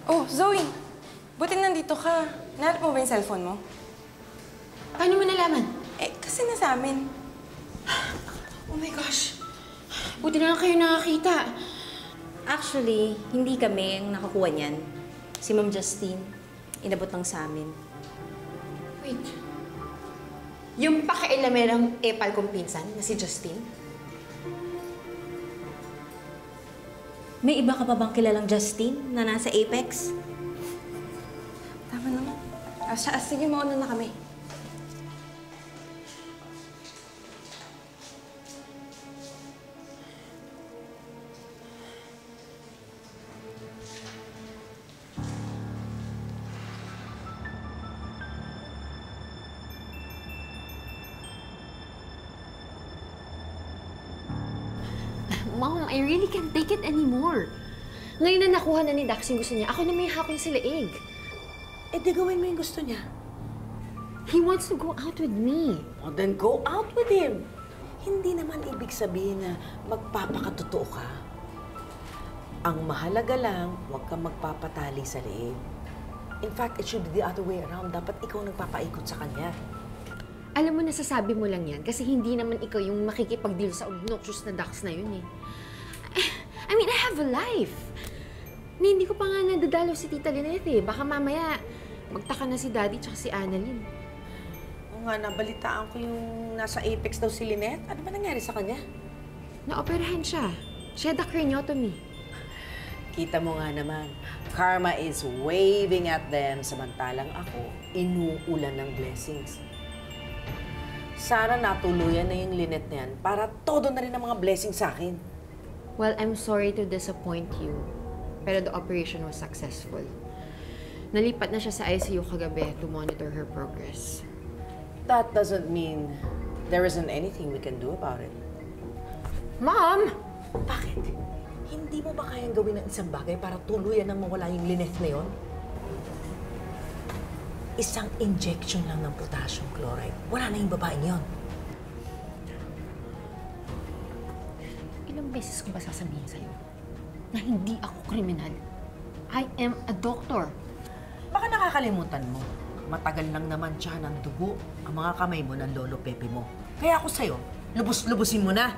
Oh, Zoe! Buti nandito ka. Nahanap mo ba yung cellphone mo? Paano mo nalaman? Eh, kasi nasa amin. Oh my gosh. Buti na lang kayo nakakita. Actually, hindi kami ang nakakuha niyan. Si Ma'am Justine, inabot lang sa amin. Wait. Yung pakialamerang epal kong pinsan na si Justine? May iba ka pa bang kilalang Justine na nasa Apex? Tama naman. Sige, mauna na kami. Mom, I really can't take it anymore. Ngayon na nakuha na ni Dax yung gusto niya, ako na may hako yung sa leeg. Eh, di gawin mo yung gusto niya. He wants to go out with me. O, then go out with him. Hindi naman ibig sabihin na magpapakatotoo ka. Ang mahalaga lang, huwag kang magpapatali sa leeg. In fact, it should be the other way around. Dapat ikaw nagpapaikot sa kanya. Alam mo, nasasabi mo lang yan kasi hindi naman ikaw yung makikipag-deal sa obnoxious na Dax na yun eh. I mean, I have a life. Hindi ko pa nga nadadalaw si Tita Lynette eh. Baka mamaya magtaka na si Daddy tsaka si Annalyn. Oo nga, nabalitaan ko yung nasa Apex daw si Lynette. Ano ba nangyari sa kanya? Naoperahan siya. She had a craniotomy. Kita mo nga naman, karma is waving at them, samantalang ako, inuulan ng blessings. Sana natuluyan na yung Lynette na yan para todo na rin ang mga blessings sa akin. Well, I'm sorry to disappoint you, pero the operation was successful. Nalipat na siya sa ICU kagabi to monitor her progress. That doesn't mean there isn't anything we can do about it. Mom! Bakit? Hindi mo ba kayang gawin ng isang bagay para tuluyan nang mawala yung Lynette na yon? Isang injection lang ng potassium chloride. Wala na yung babaeng yon. Ilang beses ko ba sasabihin sa'yo na hindi ako kriminal? I am a doctor. Baka nakakalimutan mo. Matagal lang naman siya ng dugo ang mga kamay mo ng lolo Pepe mo. Kaya ako sa'yo, lubos-lubusin mo na.